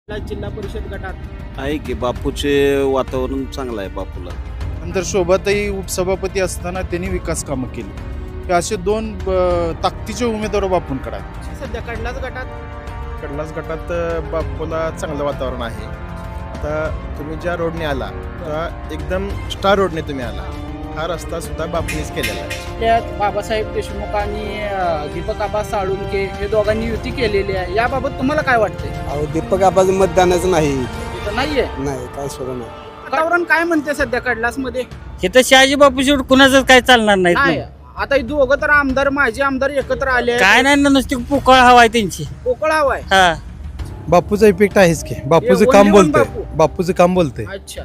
जिल्हा परिषद गटात आहे की बापूचे वातावरण चांगलं आहे बापूला. नंतर शोभाताई उपसभापती असताना त्यांनी विकास कामं केली. हे असे दोन ताकदीचे उमेदवार बापूंकडे आहेत. सध्या कडलाच कडलाच गटात बापूला चांगलं वातावरण आहे. आता तुम्ही ज्या रोडने आला त्या एकदम स्टार रोडने तुम्ही आला. हा रस्ता सुद्धा बापूनेच केलेला आहे. त्यात बाबासाहेब देशमुख आणि दीपक आबा साळुंके हे दोघांनी युती केलेली आहे. याबाबत तुम्हाला काय वाटते? अहो दीपक आबाज मतदानच नाही. इथं नाहीये नाही काय सुरू नाही. वातावरण काय म्हणते सध्या कडलास मध्ये? इथं शहाजी बापू शेवट कुणाच काय चालणार नाही. नाही आता हे दोघं तर आमदार माजी आमदार एकत्र आले आहेत. काय नाही ना, नुसती पोकळ हवा आहे त्यांची. पोकळ हवाय. हा बापूचा इफेक्ट आहेच की. बापूचं हे काम only one बोलतंय. बापू. बापूचं काम बोलतंय. अच्छा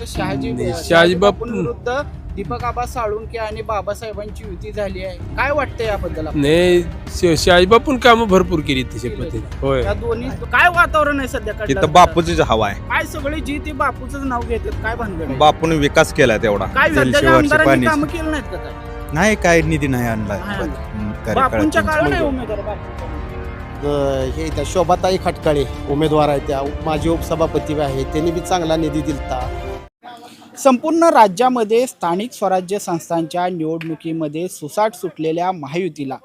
शहाजी बापूंविरुद्ध दीपक आबा साळुंके आणि बाबासाहेबांची युती झाली आहे. काय वाटतं याबद्दल आपल्याला? नाही शाहीबापून कामं भरपूर केली तशा पद्धतीने. होय या दोन्ही काय वातावरण आहे सध्या कडलास तिथं गटात? बापूच हवा आहे. काय सगळे जी ते बापूचं नाव घेतात काय भानगड आहे? बापून विकास केला तेवढा. काय सध्याच्या जलशिवारची आमदारांनी पाणी कामं केलं नाहीत का काय? नाही काय निधी नाही आणला. नाही बापूंच्या काळात नाही उमेदवार बापूंच्या. हे त्या शोभाताई खटकाळे उमेदवार आहेत, त्या माजी उपसभापती आहेत, त्यांनी बी चांगला निधी दिलता. संपूर्ण राज्यामध्ये स्थानिक स्वराज्य संस्थांच्या निवडणुकीमध्ये सुसाट सुटलेल्या महायुतीला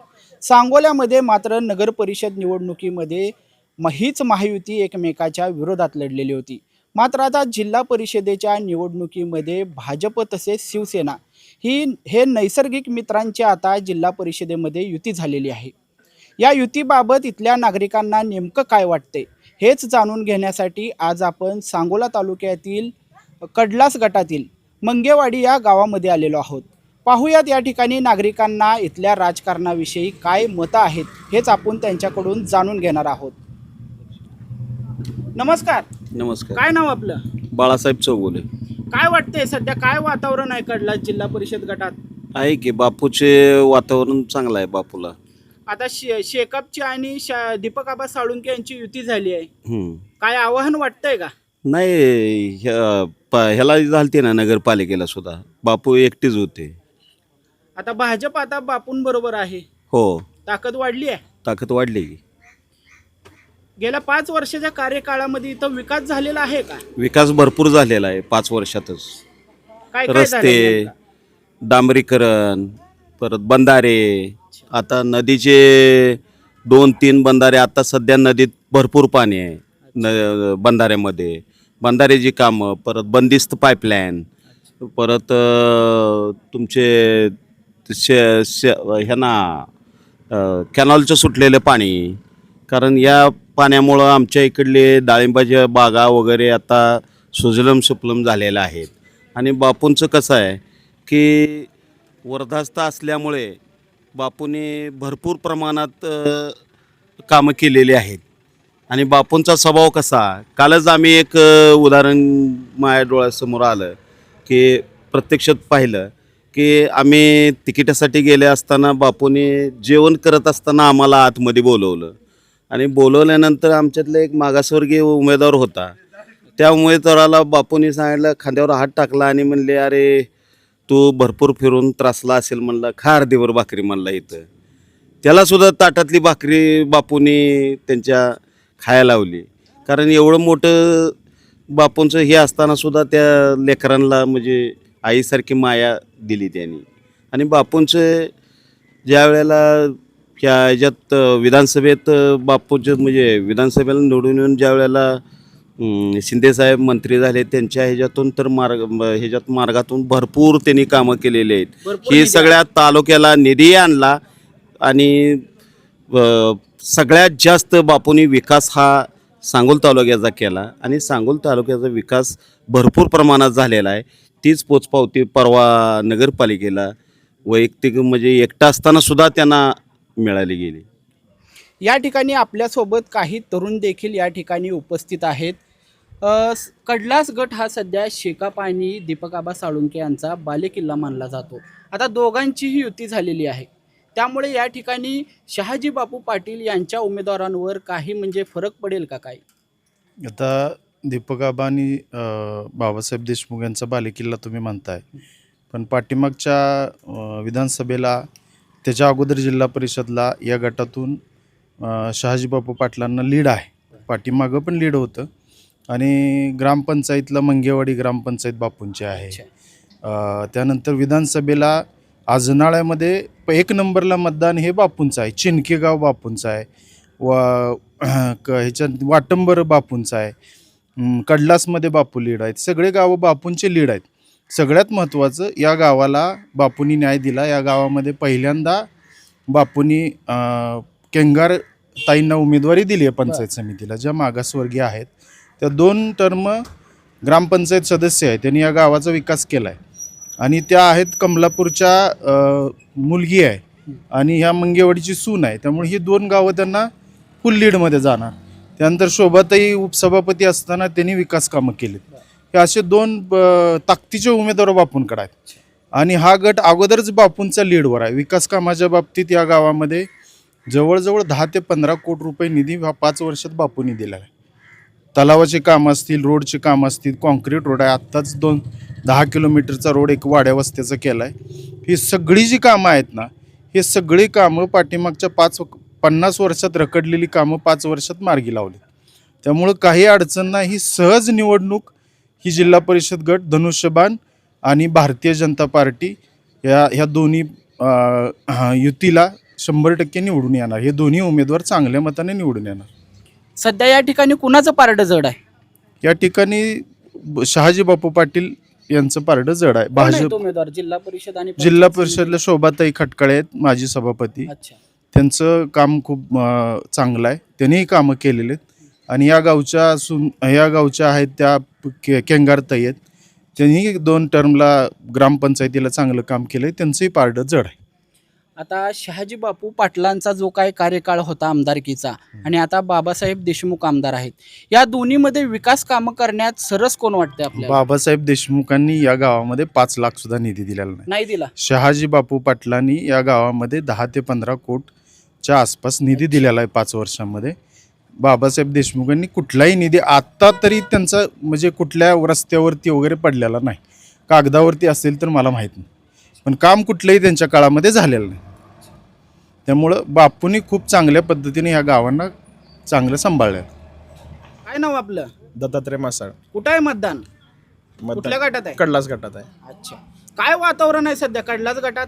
सांगोल्यामध्ये मात्र नगर परिषद निवडणुकीमध्ये हीच महायुती एकमेकाच्या विरोधात लढलेली होती. मात्र आता जिल्हा परिषदेच्या निवडणुकीमध्ये भाजप तसेच शिवसेना हे नैसर्गिक मित्रांची आता जिल्हा परिषदेमध्ये युती झालेली आहे. या युतीबाबत इथल्या नागरिकांना नेमकं काय वाटते हेच जाणून घेण्यासाठी आज आपण सांगोला तालुक्यातील कडलास गटातील मंगेवाडी या गावामध्ये आलेलो आहोत. पाहूयात या ठिकाणी नागरिकांना इथल्या राजकारणाविषयी काय मतं आहेत हेच आपण त्यांच्याकडून जाणून घेणार आहोत. नमस्कार. नमस्कार. काय नाव आपलं? बाळासाहेब चौगुले. काय वाटतंय सध्या काय वातावरण आहे कडलास जिल्हा परिषद गटात? आहे की बापूचे वातावरण चांगलं आहे बापूला. आता शेकापची आणि दीपक आबा साळुंके यांची युती झाली आहे. हम्म. काय आव्हान वाटतंय का? नाही ह्याला झालते ना नगरपालिकेला सुद्धा बापू एकटेच होते. आता भाजप आता बापूंबरोबर आहे. हो ताकद वाढली आहे. ताकद वाढली की. गेल्या 5 वर्षाच्या कार्यकाळामध्ये इथं विकास झालेला आहे का? विकास भरपूर झालेला आहे 5 वर्षातच. काय काय झालंय रस्ते, नेमकं? डांबरीकरण, परत बंधारे. आता नदीचे 2-3 बंधारे. आता सध्या नदीत भरपूर पाणी आहे बंधाऱ्यामध्ये. बंधाऱ्याची कामं, परत बंदिस्त पाईपलाईन, परत तुमचे ह्यांना कॅनॉलचं सुटलेलं पाणी. कारण या पाण्यामुळं आमच्या इकडले डाळिंबाच्या बागा वगैरे आता सुजलम सुफलम झालेल्या आहेत. आणि बापूंचं कसं आहे की वर्धास्थ असल्यामुळे बापूने भरपूर प्रमाणात कामं केलेली आहेत. आणि बापूंचा स्वभाव कसा, कालच आम्ही एक उदाहरण माझ्या डोळ्यासमोर आलं की प्रत्यक्षात पाहिलं की आम्ही तिकिटासाठी गेले असताना बापूने जेवण करत असताना आम्हाला आतमध्ये बोलवलं. आणि बोलवल्यानंतर आमच्यातलं एक मागासवर्गीय उमेदवार होता. त्या उमेदवाराला बापूने सांगितलं, खांद्यावर हात टाकला आणि म्हणले, अरे तू भरपूर फिरून त्रासला असेल म्हणलं, खा अर्धीवर भाकरी म्हणला इथं. त्यालासुद्धा ताटातली भाकरी बापूने त्यांच्या खायला लावली. कारण एवढं मोठं बापूंचं हे असतानासुद्धा त्या लेकरांना म्हणजे आईसारखी माया दिली त्यांनी. आणि बापूंचं ज्या वेळेला ह्याच्यात विधानसभेत बापूंचं म्हणजे विधानसभेला निवडून येऊन ज्या वेळेला शिंदेसाहेब मंत्री झाले त्यांच्या ह्याच्यातून तर मार्गातून भरपूर त्यांनी कामं केलेली आहेत. ही सगळ्या तालुक्याला निधी आणला. आणि सगळ्यात जास्त बापूंनी विकास हा सांगोल तालुक्याचा केला. आणि सांगोल तालुक्याचा विकास भरपूर प्रमाणात झालेला आहे. तीच पोचपावती परवा नगरपालिकेला वैयक्तिक म्हणजे एकटा असताना सुद्धा त्यांना मिळाली गेली. या ठिकाणी आपल्यासोबत काही तरुण देखील या ठिकाणी उपस्थित आहेत. कडलास गट हा सध्या शेकाप आणि दीपक आबा साळुंके यांचा बालेकिल्ला मानला जातो. आता दोघांचीही युती झालेली आहे. त्यामुळे या ठिकाणी शहाजी बापू पाटील यांच्या उमेदवारांवर काही म्हणजे फरक पडेल का काय? आता दीपक आबा आणि बाबासाहेब देशमुख यांचा बालेकिल्ला तुम्ही म्हणताय, पण पाठीमागच्या विधानसभेला त्याच्या अगोदर जिल्हा परिषदला या गटातून शहाजी बापू पाटलांना लीड आहे. पाठीमागं पण लीड होतं आणि ग्रामपंचायतला मंगेवाडी ग्रामपंचायत बापूंची आहे. त्यानंतर विधानसभेला आजनाळ्यामध्ये 1 नंबरला मतदान हे बापूंचं आहे. चिनकेगाव बापूंचं आहे. ह्याच्यात वाटंबर बापूंचं आहे. कडलासमध्ये बापू लीड आहेत. सगळे गावं बापूंचे लीड आहेत. सगळ्यात महत्त्वाचं या गावाला बापूंनी न्याय दिला. या गावामध्ये पहिल्यांदा बापूंनी केंगार ताईंना उमेदवारी दिली आहे पंचायत समितीला, ज्या मागासवर्गीय आहेत. त्या 2 टर्म ग्रामपंचायत सदस्य आहेत. त्यांनी या गावाचा विकास केला आहे आणि त्या आहेत कमलापूरच्या मुलगी आहे आणि ह्या मंगेवाडीची सून आहे. त्यामुळे ही 2 गावं त्यांना फुल लीडमध्ये जाणार. त्यानंतर शोभाताई उपसभापती असताना त्यांनी विकास कामं केलीत. हे असे 2 ताकदीचे उमेदवार बापूंकडे आहेत आणि हा गट अगोदरच बापूंचा लीडवर आहे. विकास कामाच्या बाबतीत या गावामध्ये जवळजवळ 10 ते 15 कोटी रुपये निधी ह्या 5 वर्षात बापूंनी दिला आहे. तलावाचे कामं असतील, रोडचे कामं असतील, कॉन्क्रीट रोड आहे. आत्ताच 10 किलोमीटरचा रोड एक वाड्या वस्त्याचा केला आहे. ही सगळी जी कामं आहेत ना, हे सगळी कामं पाठीमागच्या 50 वर्षात रखडलेली कामं 5 वर्षात मार्गी लावली. त्यामुळं काही अडचण नाही. ही सहज निवडणूक ही जिल्हा परिषद गट, धनुष्यबाण आणि भारतीय जनता पार्टी ह्या दोन्ही युतीला 100% निवडून येणार. हे दोन्ही उमेदवार चांगल्या मताने निवडून येणार. सध्या या ठिकाणी कुणाचं पारडं जड आहे? या ठिकाणी शहाजी बापू पाटील यांचं पारडं जड आहे. कोण आहेत भाजप उमेदवार जिल्हा परिषद आणि जिल्हा परिषदला शोभाताई खटकाळे आहेत, माजी सभापती. अच्छा. त्यांचं काम खूप चांगलं आहे. त्यांनीही कामं केलेले आहेत आणि या गावच्या आहेत त्या केंगारताई आहेत. त्यांनी 2 टर्मला ग्रामपंचायतीला चांगलं काम केलं आहे. त्यांचंही पारडं जड आहे. आता शहाजी बापू पाटलांचा जो काय कार्यकाळ होता आमदारकीचा आणि आता बाबासाहेब देशमुख आमदार आहेत, या दोन्हीमध्ये विकास कामं करण्यात सरस कोण वाटते आपल्याला? बाबासाहेब देशमुखांनी या गावामध्ये 5 लाख सुद्धा निधी दिलेला नाही दिला. शहाजी बापू पाटलांनी या गावामध्ये 10 ते 15 कोटीच्या आसपास निधी दिलेला आहे 5 वर्षांमध्ये. बाबासाहेब देशमुखांनी कुठलाही निधी आत्ता तरी त्यांचा म्हणजे कुठल्या रस्त्यावरती वगैरे पडलेला नाही. कागदावरती असेल तर मला माहीत नाही, पण काम कुठलंही त्यांच्या काळामध्ये झालेलं नाही. त्यामुळं बापूंनी खूप चांगल्या पद्धतीने ह्या गावांना चांगलं सांभाळलं. काय नाव आपलं? दत्तात्रय मासाळ. कुठं आहे मतदान? कुठल्या गटात आहे? कडलास गटात आहे. अच्छा. काय वातावरण आहे सध्या कडलाच गटात?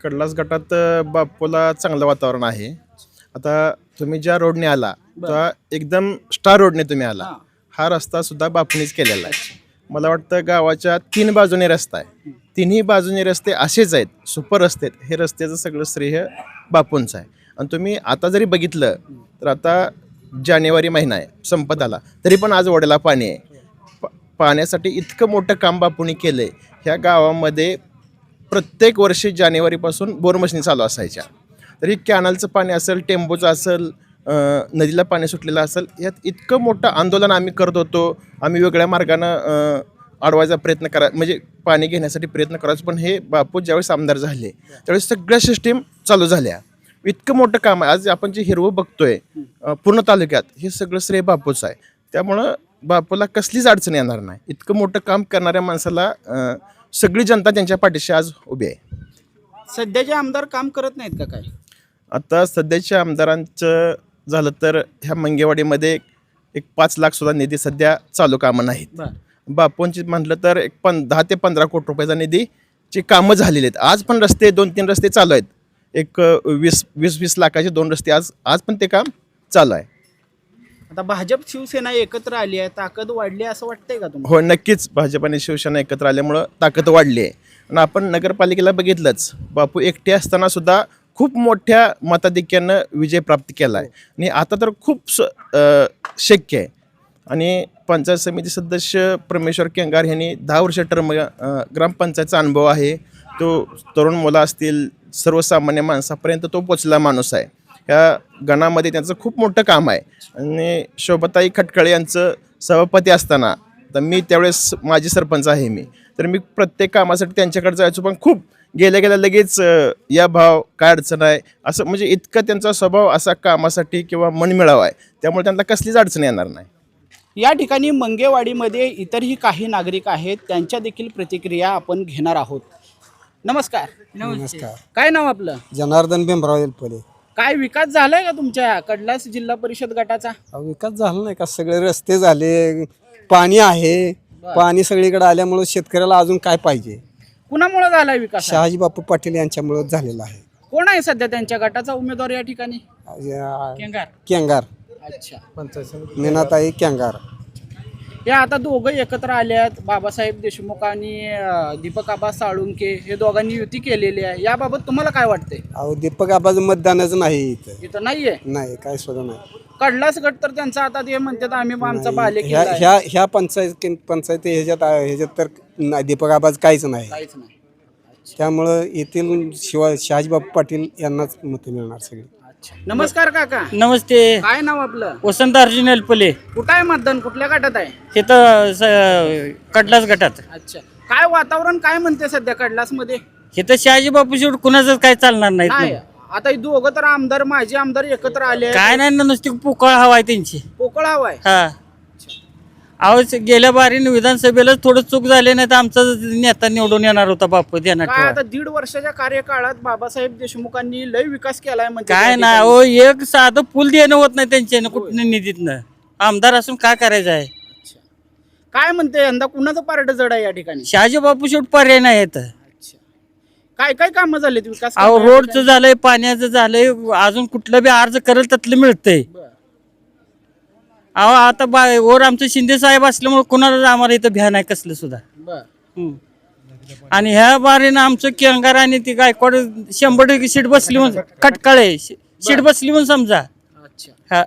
कडलास गटात बापूला चांगलं वातावरण आहे. आता तुम्ही ज्या रोडने आला त्या एकदम स्टार रोडने तुम्ही आला. हा रस्ता सुद्धा बापूंनीच केलेला आहे. मला वाटतं गावाच्या 3 बाजूने रस्ता आहे. तिन्ही बाजूने रस्ते असेच आहेत, सुपर रस्ते आहेत. हे रस्त्याचं सगळं श्रेय बापूंचं आहे. आणि तुम्ही आता जरी बघितलं तर आता जानेवारी महिना आहे, संपत आला, तरी पण आज ओढ्याला पाणी आहे. पाण्यासाठी इतकं मोठं काम बापूंनी केलं आहे. ह्या गावामध्ये प्रत्येक वर्षी जानेवारीपासून बोर मशीनी चालू असायच्या. तरी कॅनलचं पाणी असेल, टेम्पोचं असेल, नदीला पाणी सुटलेलं असेल, यात इतकं मोठं आंदोलन आम्ही करत होतो. आम्ही वेगळ्या मार्गानं अडवायचा प्रयत्न म्हणजे पाणी घेण्यासाठी प्रयत्न करायचो. पण हे बापू ज्यावेळेस आमदार झाले त्यावेळेस सगळ्या सिस्टीम चालू झाल्या. इतकं मोठं काम आहे. आज आपण जे हिरवं बघतोय पूर्ण तालुक्यात, हे सगळं श्रेय बापूचं आहे. त्यामुळं बापूला कसलीच अडचण येणार नाही. इतकं मोठं काम करणाऱ्या माणसाला सगळी जनता त्यांच्या पाठीशी आज उभी आहे. सध्याचे आमदार काम करत नाहीत का काय? आता सध्याच्या आमदारांचं झालं तर ह्या मंगेवाडीमध्ये एक 5 लाख सुद्धा निधी सध्या चालू कामं नाहीत. बापूंची म्हटलं तर 10 ते 15 कोटी रुपयाचा निधीची कामं झालेली आहेत. आज पण रस्ते 2-3 रस्ते चालू आहेत. एक 20 लाखाचे 2 रस्ते आज पण ते काम चालू आहे. आता भाजप शिवसेना एकत्र आली आहे, ताकद वाढली असं वाटतंय का तुम्हाला? हो, नक्कीच. भाजप आणि शिवसेना एकत्र आल्यामुळं ताकद वाढली आहे. आणि आपण नगरपालिकेला बघितलंच, बापू एकटे असताना सुद्धा खूप मोठ्या मताधिक्यानं विजय प्राप्त केला आहे. आणि आता तर खूप शक्य आहे. आणि पंचायत समिती सदस्य परमेश्वर केंगार यांनी 10 वर्ष टर्म ग्रामपंचायतचा अनुभव आहे. तो तरुण मुलं असतील, सर्वसामान्य माणसापर्यंत तो पोचलेला माणूस आहे. ह्या गणामध्ये त्यांचं खूप मोठं काम आहे. आणि शोभाताई खटकाळे यांचं सभापती असताना, तर मी त्यावेळेस माजी सरपंच आहे मी, तर मी प्रत्येक कामासाठी त्यांच्याकडे जायचो. पण खूप गेल्या लगेच या भाव काय अडचण आहे असं, म्हणजे इतका त्यांचा स्वभाव असा कामासाठी किंवा मनमिळावा आहे. त्यामुळे त्यांना कसलीच अडचण येणार नाही. या ठिकाणी मंगेवाडीमध्ये इतरही काही नागरिक आहेत, त्यांच्या देखील प्रतिक्रिया आपण घेणार आहोत. नमस्कार. नमस्कार. काय नाव आपलं? जनार्दन भीमराव एलपले. काय विकास झालाय का तुमच्या कडलास जिल्हा परिषद गटाचा? अहो, विकास झाला नाही का? सगळे रस्ते झाले, पाणी आहे. पाणी सगळीकडे आल्यामुळे शेतकऱ्याला अजून काय पाहिजे? कुणामुळे झालाय विकास? शहाजी बापू पाटील यांच्यामुळे झालेला आहे. कोण आहे सध्या त्यांच्या गटाचा उमेदवार या ठिकाणी? केंगार. कॅंगार, अच्छा. मीनाताई कॅंगार. हे आता दोघं एकत्र आले आहेत, बाबासाहेब देशमुख आणि दीपक आबा साळुंके हे दोघांनी युती केलेली आहे. याबाबत तुम्हाला काय वाटतंय? अहो, दीपक आबाचं मतदानच नाही इथं. इथं नाहीये. नाही, काय सुद्धा नाही. कडलाच गट तर त्यांचा आता ते म्हणतात आम्ही आमचा बाले ह्या केला ह्या ह्या पंचायती ह्याच्यात तर नाही, दीपक आबाचं काहीच नाही. काहीच नाही. त्यामुळं येथील शहाजी बापू पाटील यांनाच मतं मिळणार सगळी. नमस्कार काका, नमस्ते. काय नाव आपलं? वसंत अर्जुन एलपले. कुठं आहे मतदान? कुठल्या गटात आहे? हे तर कडलास गटात. अच्छा. काय वातावरण काय म्हणते सध्या कडलास मध्ये? हे तर शहाजी बापू शेवट कुणाचंच काय चालणार नाही, नाही. आता हे दोघं तर आमदार माजी आमदार एकत्र आले आहेत. काय नाही ना, नुसती पोकळ हवा आहे त्यांची. पोकळ हवाय. हा. अहो गेल्या बारीने विधानसभेला थोडं चूक झाले नाही तर आमचा नेता निवडून येणार होता बापू देणार. काय आता 1.5 वर्षाच्या कार्यकाळात बाबासाहेब देशमुखांनी लय विकास केलाय म्हणते. काय नाही हो, एक साधं पूल देणं होत नाही त्यांच्यानं कुठल्या निधीतनं. आमदार असून काय करायचं आहे? काय म्हणते यंदा कुणाचं पारड जड आहे या ठिकाणी? शहाजी बापू शेवट पर्याय नाही येत. काय काय कामं झालेत विकास? अहो रोडचं झालंय, पाण्याचं झालंय, अजून कुठलं बी अर्ज करेल त्यातलं मिळतंय. अहो आता वर आमचं शिंदे साहेब असल्यामुळे कोणाला आम्हाला इथं भ्या नाही कसलं सुद्धा. आणि ह्या बारीनं आमचं केंगार आणि ती गायकवाड 100% सीट बसली म्हणून कटकाळे सीट बसली म्हणून समजा. हा.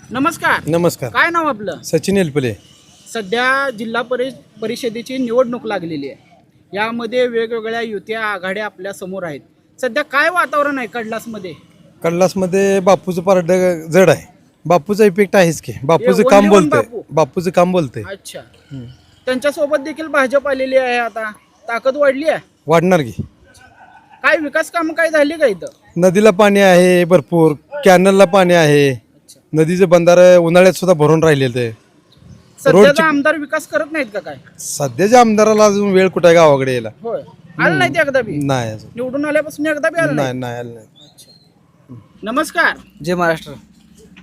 नमस्कार. नमस्कार. काय नाव आपलं? सचिन एलपले. सध्या जिल्हा परिषदेची निवडणूक लागलेली आहे. यामध्ये वेगवेगळ्या युत्या आघाड्या आपल्या समोर आहेत. सध्या काय वातावरण आहे कडलासमध्ये? कडलासमध्ये बापूचं पारड जड आहे. बापूचा इफेक्ट आहेच की. बापूचं हे काम only one बोलतंय. बापू? बापूचं काम बोलतंय. अच्छा. त्यांच्या सोबत देखील भाजप आलेली आहे. आता ताकद वाढली आहे. वाढणार की. काय विकास कामं काय झाली का इथं? नदीला पाणी आहे भरपूर, कॅनलला पाणी आहे, नदीचे बंधार उन्हाळ्यात सुद्धा भरून राहिलेलं आहे. सध्याचा आमदार विकास करत नाहीत का काय? सध्याच्या आमदाराला अजून वेळ कुठे आहे गावाकडे यायला? होय. आलं नाही ते एकदा बी? नाही अजून. निवडून आल्यापासून एकदा बी आलं नाही नाही? नाही आलं नाही. नमस्कार. जय महाराष्ट्र.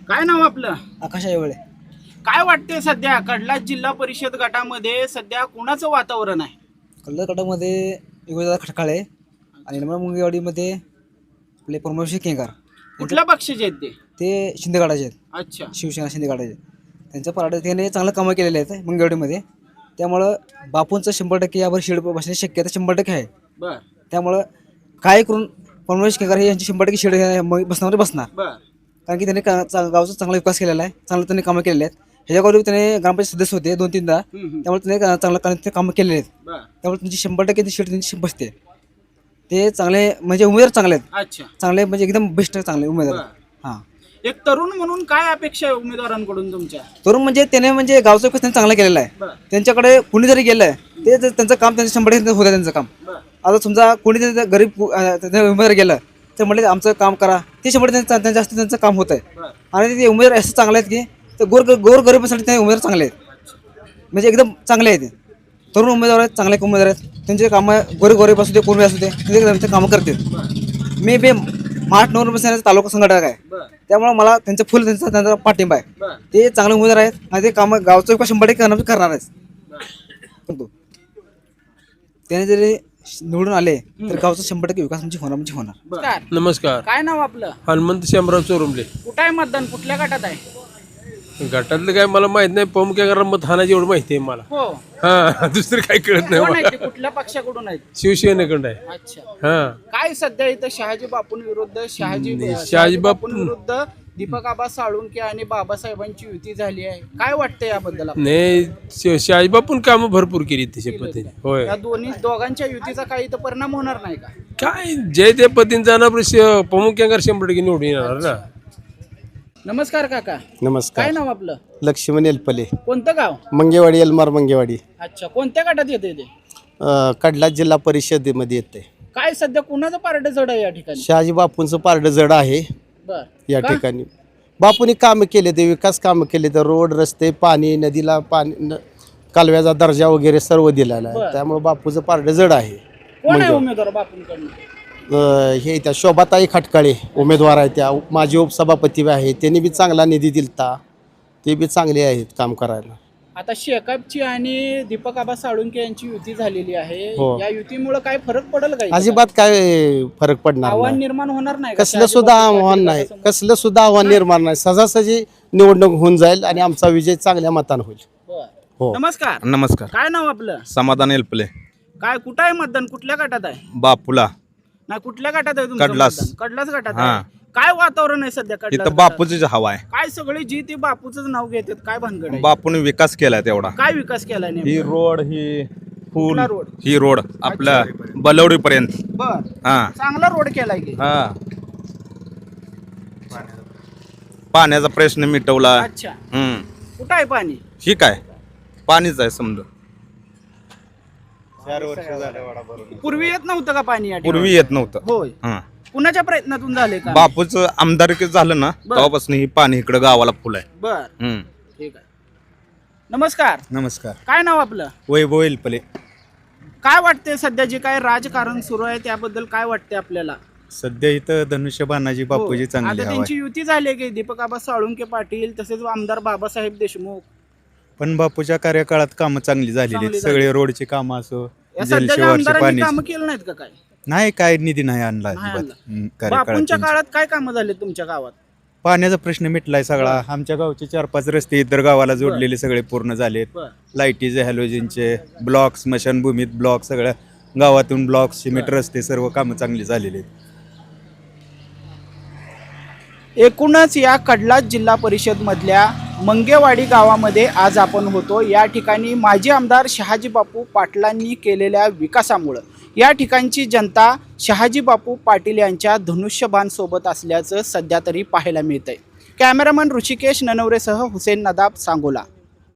काय नाव आपलं? आकाश आयवळे. काय वाटते सध्या कडला जिल्हा परिषद गटामध्ये सध्या कुणाचं वातावरण आहे? कल्लर गटामध्ये युगदादा खटकाळे आणि निर्मळ मुंगेवाडीमध्ये आपले परमेश्वर केंगार. कुठल्या पक्षाचे आहेत ते? ते शिंदे गटाचे आहेत. अच्छा. शिवसेना शिंदे गटाचे. त्यांच्या पारडे त्याने चांगलं कामं केलेले आहेत मुंगेवाडीमध्ये. त्यामुळं बापूंचं 100% यावर शिड बसण्याची शक्यता 100% आहे. बर त्यामुळं काय करून परमेश्वर केंगार हे यांची 100% शिड बसणार. बर कारण की त्यांनी गावचा चांगला विकास केलेला आहे, चांगलं त्यांनी कामं केलेले आहेत. ह्याच्यावर त्याने ग्रामपंचायत सदस्य होते 2-3दा. त्यामुळे त्यांनी चांगलं कामं केलेले आहेत. बर. त्यामुळे त्यांची 100% शीट त्यांची बसते. ते चांगले म्हणजे उमेदवार चांगले आहेत. अच्छा. चांगले म्हणजे एकदम बेस्ट चांगले उमेदवार. हां. एक तरुण म्हणून काय अपेक्षा आहे उमेदवारांकडून तुमच्या? तरुण म्हणजे त्याने म्हणजे गावचा विकास त्यांनी चांगला केलेला आहे. बरं. त्यांच्याकडे कोणी जरी गेलं ते त्यांचं काम त्यांचं 100% होतं त्यांचं काम. बर आता समजा कोणी जर गरीब उमेदवार गेलं तर म्हटलं आमचं काम करा, ते 100% जास्त त्यांचं काम होत आहे. बर. आणि ते उमेदवार असं चांगले आहेत की ते गोरगरिबासाठी ते उमेदवार चांगले आहेत, म्हणजे एकदम चांगले आहेत. तरुण उमेदवार आहेत, चांगले उमेदवार आहेत. त्यांचे कामं गोरगरीब असू दे, कोणी असू दे, त्यांचे कामं करतात. मी बे महाराष्ट्र नवनिर्माण तालुका संघटक आहे. बर त्यामुळे मला त्यांचं फुल त्यांचा पाठिंबा आहे. बर ते चांगले उमेदवार आहेत आणि ते कामं गावचं विकास 100% करणार आहेत. परंतु त्याने जरी निवडून आले तर गावचा 100% विकास म्हणजे होणार. बर. नमस्कार. काय नाव आपलं? हनुमंत शामराव चोरुमले. कुठं आहे मतदान? कुठल्या गटात आहे? गटातलं काय मला माहित नाही, पमुक्याकरा मत हानाची एवढं माहिती आहे मला. हो. हा दुसरं काय कळत नाही कोण आहेत मला. ते? कुठल्या पक्षाकडून आहेत? शिवसेनेकडं आहे. अच्छा. हा. काय सध्या इथं शहाजी बापूंविरुद्ध शहाजी शहाजी बापू- बापूंविरुद्ध दीपक आबा साळुंके आणि बाबासाहेबांची युती झाली आहे. काय वाटतं याबद्दल आपल्याला? नाही शहाजीबापून कामं भरपूर केली तशा पद्धतीने. होय. या दोघांच्या युतीचा काही इथं परिणाम होणार नाही का? काय जय त्या पद्धतीने जाणार पमुक्याकर 100% निवडून येणार ना. नमस्कार काका. नमस्कार. काय नाव आपलं? लक्ष्मण एलपले. कोणतं गाव? मंगेवाडी, एलमार मंगेवाडी. अच्छा. कोणत्या गटात येते ते? कडला जिल्हा परिषदेमध्ये येते. काय सध्या कुणाचं पारडं जड आहे या ठिकाणी? शहाजी बापूंचं पारडं जड आहे बर या का? ठिकाणी. बापूंनी कामं केले ते, विकास कामं केले तर, रोड, रस्ते, पाणी, नदीला पाणी, कालव्याचा दर्जा वगैरे सर्व दिलेला आहे. बरं. त्यामुळे बापूचं पारडं जड आहे. कोण आहे उमेदवार बापूंकडनं? हे त्या शोभाताई खटकाळे उमेदवार आहेत, त्या माजी उपसभापती आहेत, त्यांनी बी चांगला निधी दिलता. ते बी चांगले आहेत काम करायला. आता शेकापची आणि दीपक आबा साळुंके यांची युती झालेली आहे. हो. या युतीमुळे काय फरक पडेल का? अजिबात काय फरक पडणार आव्हान नाही. निर्माण होणार नाही का? कसलं सुद्धा आव्हान नाही, कसलं सुद्धा आव्हान निर्माण नाही. सहजासहजी निवडणूक होऊन जाईल आणि आमचा विजय चांगल्या मतानं होईल. बरं. हो. नमस्कार. नमस्कार. काय नाव आपलं? समाधान एलपले. काय कुठं आहे मतदान? कुठल्या गटात आहे? बापूला नाही कुठल्या गटात आहे तुमचं कडलास. मतदान? कडलास गटात हा. आहे. काय वातावरण आहे सध्या कडलास इथं गटात? बापूची हवा आहे. काय सगळे जी ती बापूचंच नाव घेतात, काय भानगड आहे? बापूने विकास केलाय तेवढा. काय विकास केलाय ही नेमका? रोड ही फुल कुठला रोड? ही रोड आपल्या बलवडी पर्यंत. बर, हा चांगला रोड केलाय की. हा पाण्याचा प्रश्न मिटवला. अच्छा, हम्म कुठं आहे पाणी? ही काय पाणीच आहे समजा. पूर्वी येत नव्हतं का पाणी या ठिकाणी? पूर्वी येत नव्हतं. होय. हा कुणाच्या प्रयत्नातून झाले का? बापूचं आमदारकी झालं ना तेव्हापासून ही पाणी इकडे गावाला फुल आहे. बर, हम्म. ठीक आहे. नमस्कार. नमस्कार. काय नाव आपलं? वैभव एलपले. काय वाटते सध्या जे काय राजकारण सुरू आहे त्याबद्दल काय वाटते आपल्याला? सध्या इथं धनुष्यबाणाजी बापूजी हो. चांगली आता हवा त्यांची आहे. युती झाली की दीपक आबा साळुंके पाटील तसेच आमदार बाबासाहेब देशमुख. पण बापूच्या कार्यकाळात कामं चांगली झालेली चांगली आहेत. सगळे रोडची कामं असो, या सध्याच्या जलशिवारची आमदारांनी पाणी कामं केलं नाहीत का? काय नाही, काय निधी नाही आणला नाही अजिबात. आणला. कार्यकाळात बापूंच्या त्यांची. काळात काय कामं झाले तुमच्या गावात? पाण्याचा प्रश्न मिटलाय सगळा. आमच्या गावचे 4-5 रस्ते इतर गावाला जोडलेले सगळे पूर्ण झालेत. बर. लाईटीचे, हॅलोजनचे ब्लॉक, स्मशानभूमीत ब्लॉक, सगळ्या गावातून ब्लॉक, सिमेंट रस्ते, सर्व कामं चांगली झालेली आहेत. एकूणच या कडलास जिल्हा परिषदमधल्या मंगेवाडी गावामध्ये आज आपण होतो. या ठिकाणी माजी आमदार शहाजी बापू पाटलांनी केलेल्या विकासामुळं या ठिकाणची जनता शहाजी बापू पाटील यांच्या धनुष्यबाण सोबत असल्याचं सध्या तरी पाहायला मिळतंय. कॅमेरामन ऋषिकेश ननवरेसह हुसेन नदाब, सांगोला.